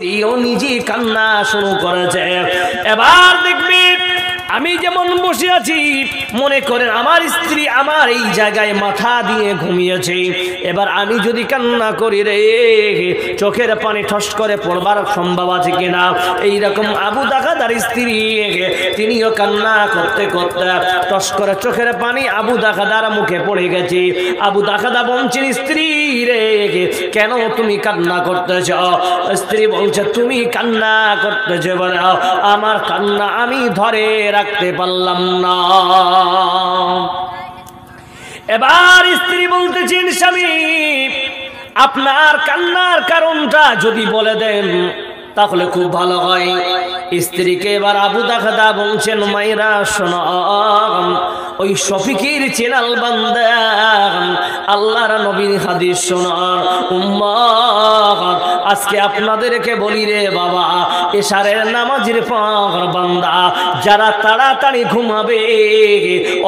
স্ত্রীও নিজে কান্না শুরু করেছে। এবার দেখবি আমি যেমন বসে আছি, মনে করেন আমার স্ত্রী আমার এই জায়গায় মাথা দিয়ে ঘুমিয়েছে। এবার আমি যদি কান্না করি রে, চোখের পানি ঠস করে পড়বার সম্ভব আছে কিনা? এইরকম আবু দাখাদার স্ত্রী, তিনিও কান্না করতে করতে টস করে চোখের পানি আবু দাখাদার মুখে পড়ে গেছে। আবু দাখাদা বলছেন, স্ত্রী রে কেন তুমি কান্না করতেছ? স্ত্রী বলছে, তুমি কান্না করতেছ বলে আমার কান্না আমি ধরে রাখতে পারলাম না। এবার স্ত্রী বলতেছেন, স্বামী আপনার কান্নার কারণটা যদি বলে দেন তাহলে খুব ভালো হয়। স্ত্রীকে এবার আবু দাখাদা বলছেন, মাইরা শোনো, ওই শফিকের চেনাল বান্দা আল্লাহর নবীর হাদিস শোনো, উম্মাহ আজকে আপনাদেরকে বলি রে বাবা, এশারের নামাজের পর বান্দা যারা তাড়াতাড়ি ঘুমাবে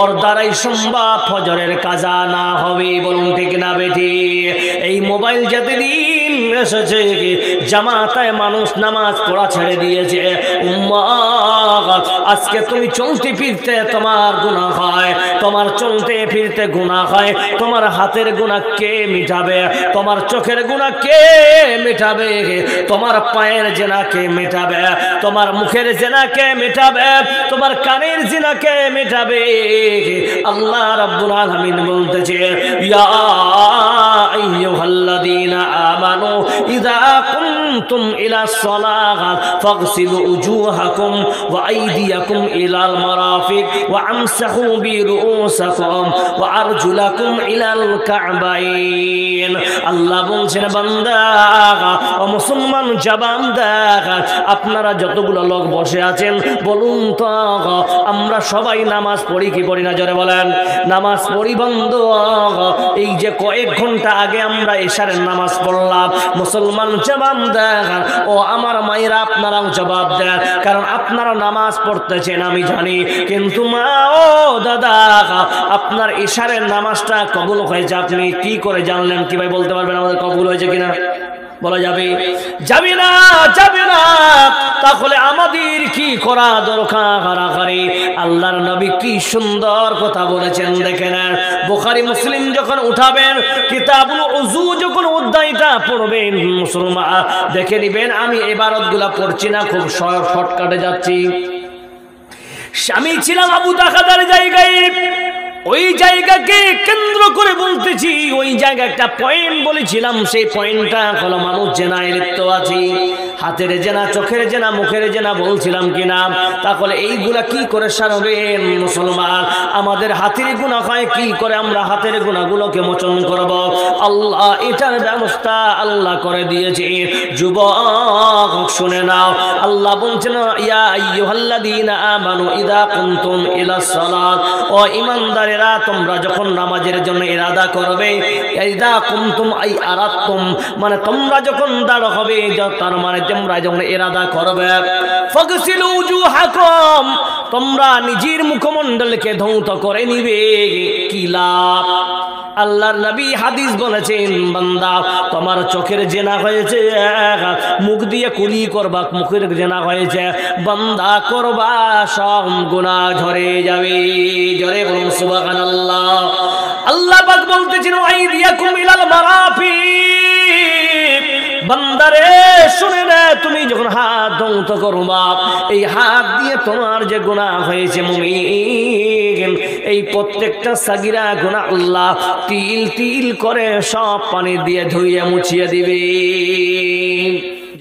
ওর দ্বারাই সম্ভব ফজরের কাজা না হবে। বলুন ঠিক না বেঠি? এই মোবাইল যাতে দিন এসেছে জামাতায় মানুষ নামাজ পড়া ছেড়ে দিয়েছে। উম্মাহ আজকে তুমি চলতে ফিরতে তোমার গুনাহ হয়, তোমার চলতে ফিরতে গুনাহ হয়, তোমার হাতের গুনাহ কে মিটাবে? তোমার চোখের গুনাহ কে মিটাবে? তোমার পায়ের জিনা কে মিটাবে? তোমার মুখের জিনা কে মিটাবে? তোমার কানের জিনা কে মিটাবে? আল্লাহ রাব্বুল আলামিন বলতেছে, ইয়া আইয়ুহাল্লাযীনা আমানু ইযা কুনতুম ইলা সলাত ফাগসিলু উজুহাকুম ওয়া আইদিয়াকুম ইলাল মারাফিক ওয়া আমসাহু বিরুউসাকুম ওয়া আরজুলাকুম ইলাল কা'বাইন। আল্লাহ বলছেন, বান্দা ও মুসলমান জাবান্দা, আপনারা যতগুলো লোক বসে আছেন বলুন তো আমরা সবাই নামাজ পড়ি কি পড়ি না? জোরে বলেন। নামাজ পড়ি বন্ধু। এই যে কয়েক ঘন্টা আগে আমরা এশারের নামাজ পড়লাম, মুসলমান জাবান্দা ও আমার মায়েরা আপনারাও জবাব দেন, কারণ আপনারা নামাজ পড়তেছেন আমি জানি, কিন্তু মা ও দাদা আপনার এশারের নামাজটা কবুল হয়েছে আপনি কি করে জানলেন? কি ভাই বলতে পারবেন আমাদের কবুল হয়েছে কিনা? বলা যাবে? যাবে না, যাবে না। তাহলে আমাদের কি করা দরকার? আল্লাহর নবী কি সুন্দর কথা বলেছেন দেখেন। বুখারী মুসলিম যখন উঠাবেন, কিতাবুল উযু যখন অধ্যায়টা পড়বেন মুসলমান দেখে নিবেন, আমি ইবারতগুলো পড়ছি না, খুব শর্টকাটে যাচ্ছি। আমি ছিলাম আবু দাখাদার জায়গায়, ওই জায়গাকে কেন্দ্র করে বলতেছি, ওই জায়গা একটা পয়েন্ট বলেছিলাম, সেই পয়েন্টটা হলো মানুষ জেনায় লিপ্ত আছে, হাতের জেনা, চোখের জেনা, মুখের জেনা বলছিলাম কিনা? তাহলে এইগুলা কি করে সারবেন মুসলমান? আমাদের হাতের গুনাহ হয় কি করে? আমরা হাতের গুনাহগুলোকে মোচন করব। আল্লাহ এটার ব্যবস্থা আল্লাহ করে দিয়েছে। যুবক শুনে নাও, আল্লাহ বলছেন, ইয়া আইয়ুহাল্লাযীনা আমানু ইযা কুনতুম ইলাস সালাত, ও ঈমানদারেরা তোমরা যখন নামাজের জন্য ইরাদা করবে, ইযা কুনতুম আই আরাদতুম মানে তোমরা যখন দাঁড় হবে, তার মানে তোমরা যখন ইরাদা করবে, ফাগসিলু উজুহাকুম তোমরা নিজের মুখমণ্ডলকে ধৌত করে নিবে। কি লাভ? আল্লাহর নবী হাদিস বলেছেন, বান্দা তোমার চোখের জেনা হয়েছে, মুখ দিয়ে কুলি করবা, মুখের জেনা হয়েছে, বান্দা করবা, সব গুনাহ ঝরে যাবে। জোরে বলুন সুবহানাল্লাহ। আল্লাহ পাক বলতেছেন, আইদিয়াকুম ইলাল মারাফিক, বান্দারে শুনে না, তুমি যখন হাত ধৌত করবা, এই হাত দিয়ে তোমার যে গুনাহ হয়েছে মুমিন, এই প্রত্যেকটা সাগিরা গুনাহ আল্লাহ তিল তিল করে সব পানি দিয়ে ধুইয়ে মুছিয়ে দিবে।